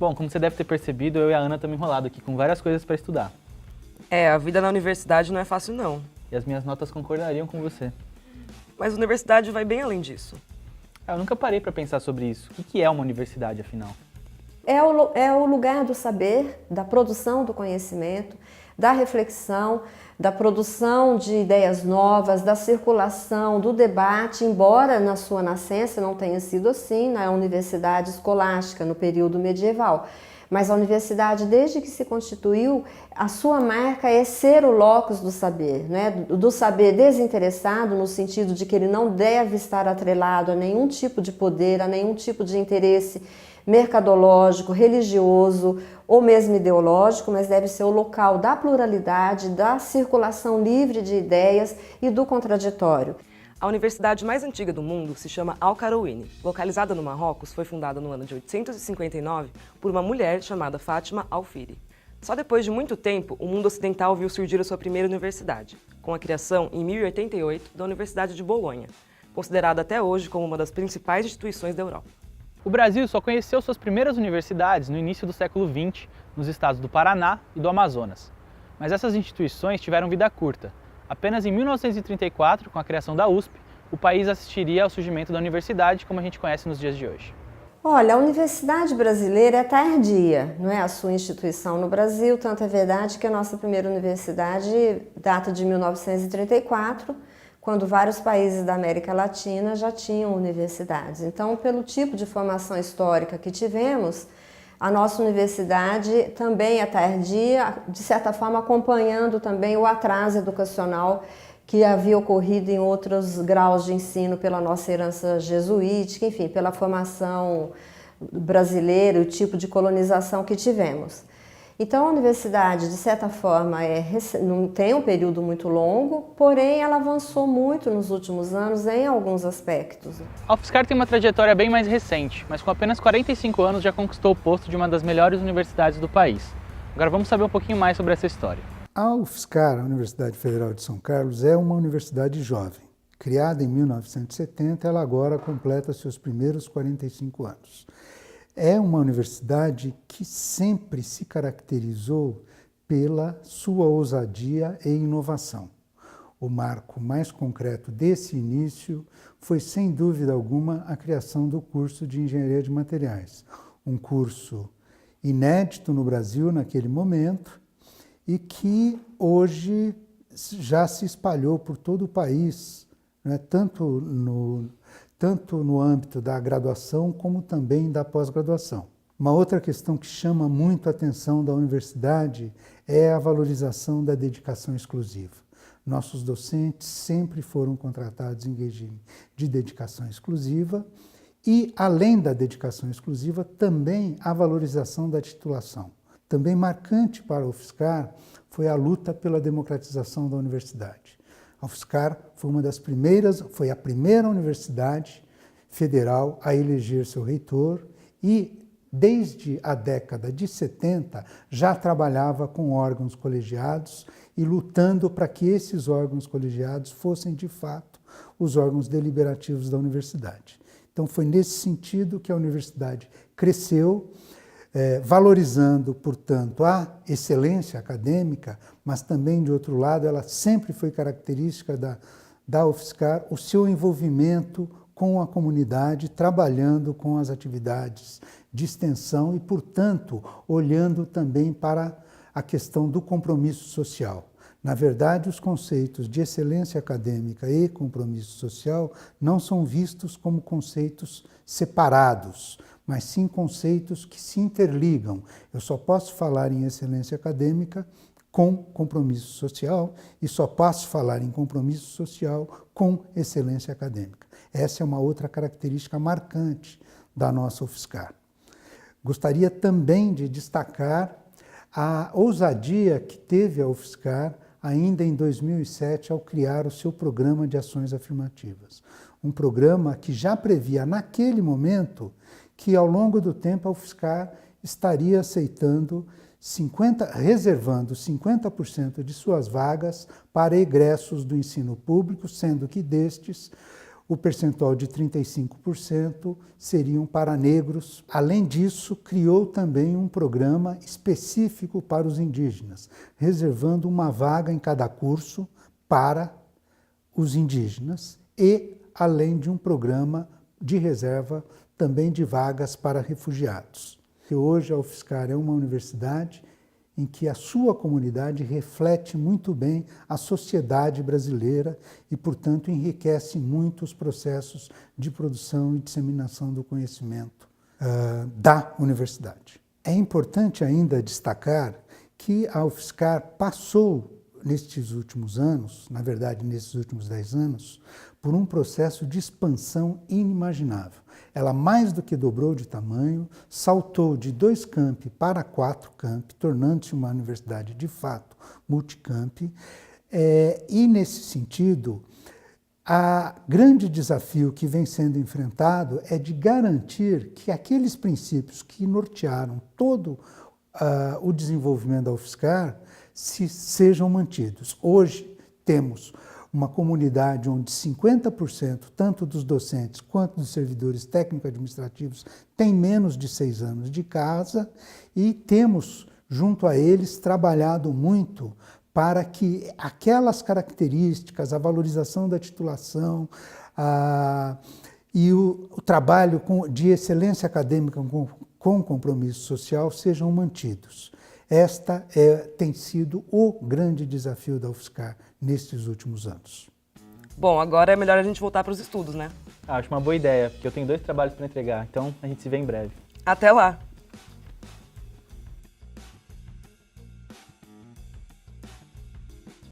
Bom, como você deve ter percebido, eu e a Ana estamos enrolados aqui com várias coisas para estudar. A vida na universidade não é fácil não. E as minhas notas concordariam com você. Mas a universidade vai bem além disso. Eu nunca parei para pensar sobre isso. O que é uma universidade, afinal? É o lugar do saber, da produção do conhecimento, da reflexão, da produção de ideias novas, da circulação, do debate, embora na sua nascença não tenha sido assim na universidade escolástica, no período medieval. Mas a universidade, desde que se constituiu, a sua marca é ser o locus do saber, né? Do saber desinteressado, no sentido de que ele não deve estar atrelado a nenhum tipo de poder, a nenhum tipo de interesse mercadológico, religioso ou mesmo ideológico, mas deve ser o local da pluralidade, da circulação livre de ideias e do contraditório. A universidade mais antiga do mundo se chama Al-Qarawiyyin. Localizada no Marrocos, foi fundada no ano de 859 por uma mulher chamada Fátima Al-Fihri. Só depois de muito tempo, o mundo ocidental viu surgir a sua primeira universidade, com a criação, em 1088, da Universidade de Bolonha, considerada até hoje como uma das principais instituições da Europa. O Brasil só conheceu suas primeiras universidades no início do século XX, nos estados do Paraná e do Amazonas. Mas essas instituições tiveram vida curta. Apenas em 1934, com a criação da USP, o país assistiria ao surgimento da universidade como a gente conhece nos dias de hoje. Olha, a Universidade Brasileira é tardia, não é a sua instituição no Brasil, tanto é verdade que a nossa primeira universidade data de 1934, quando vários países da América Latina já tinham universidades. Então, pelo tipo de formação histórica que tivemos, a nossa universidade também é tardia, de certa forma acompanhando também o atraso educacional que havia ocorrido em outros graus de ensino pela nossa herança jesuítica, enfim, pela formação brasileira, o tipo de colonização que tivemos. Então, a universidade, de certa forma, não tem um período muito longo, porém ela avançou muito nos últimos anos em alguns aspectos. A UFSCar tem uma trajetória bem mais recente, mas com apenas 45 anos já conquistou o posto de uma das melhores universidades do país. Agora vamos saber um pouquinho mais sobre essa história. A UFSCar, a Universidade Federal de São Carlos, é uma universidade jovem. Criada em 1970, ela agora completa seus primeiros 45 anos. É uma universidade que sempre se caracterizou pela sua ousadia e inovação. O marco mais concreto desse início foi, sem dúvida alguma, a criação do curso de Engenharia de Materiais, um curso inédito no Brasil naquele momento e que hoje já se espalhou por todo o país, né, tanto no âmbito da graduação como também da pós-graduação. Uma outra questão que chama muito a atenção da universidade é a valorização da dedicação exclusiva. Nossos docentes sempre foram contratados em regime de dedicação exclusiva e, além da dedicação exclusiva, também a valorização da titulação. Também marcante para a UFSCar foi a luta pela democratização da universidade. A UFSCar foi a primeira universidade federal a eleger seu reitor e, desde a década de 70, já trabalhava com órgãos colegiados e lutando para que esses órgãos colegiados fossem, de fato, os órgãos deliberativos da universidade. Então, foi nesse sentido que a universidade cresceu, valorizando, portanto, a excelência acadêmica, mas também, de outro lado, ela sempre foi característica da UFSCar o seu envolvimento com a comunidade, trabalhando com as atividades de extensão e, portanto, olhando também para a questão do compromisso social. Na verdade, os conceitos de excelência acadêmica e compromisso social não são vistos como conceitos separados, mas sim conceitos que se interligam. Eu só posso falar em excelência acadêmica com compromisso social e só posso falar em compromisso social com excelência acadêmica. Essa é uma outra característica marcante da nossa UFSCar. Gostaria também de destacar a ousadia que teve a UFSCar ainda em 2007 ao criar o seu programa de ações afirmativas. Um programa que já previa naquele momento que ao longo do tempo a UFSCar estaria reservando 50% de suas vagas para egressos do ensino público, sendo que destes o percentual de 35% seriam para negros. Além disso, criou também um programa específico para os indígenas, reservando uma vaga em cada curso para os indígenas e além de um programa de reserva também de vagas para refugiados. E hoje a UFSCar é uma universidade em que a sua comunidade reflete muito bem a sociedade brasileira e, portanto, enriquece muito os processos de produção e disseminação do conhecimento da universidade. É importante ainda destacar que a UFSCar passou, nestes últimos anos, na verdade, nesses últimos 10 anos, por um processo de expansão inimaginável. Ela mais do que dobrou de tamanho, saltou de 2 campi para 4 campi, tornando-se uma universidade de fato multicampi. E, nesse sentido, o grande desafio que vem sendo enfrentado é de garantir que aqueles princípios que nortearam todo o desenvolvimento da UFSCar sejam mantidos. Hoje temos uma comunidade onde 50%, tanto dos docentes quanto dos servidores técnico-administrativos, têm menos de 6 anos de casa e temos, junto a eles, trabalhado muito para que aquelas características, a valorização da titulação e o trabalho de excelência acadêmica com compromisso social sejam mantidos. Esta tem sido o grande desafio da UFSCar nestes últimos anos. Bom, agora é melhor a gente voltar para os estudos, né? Acho uma boa ideia, porque eu tenho 2 trabalhos para entregar, então a gente se vê em breve. Até lá!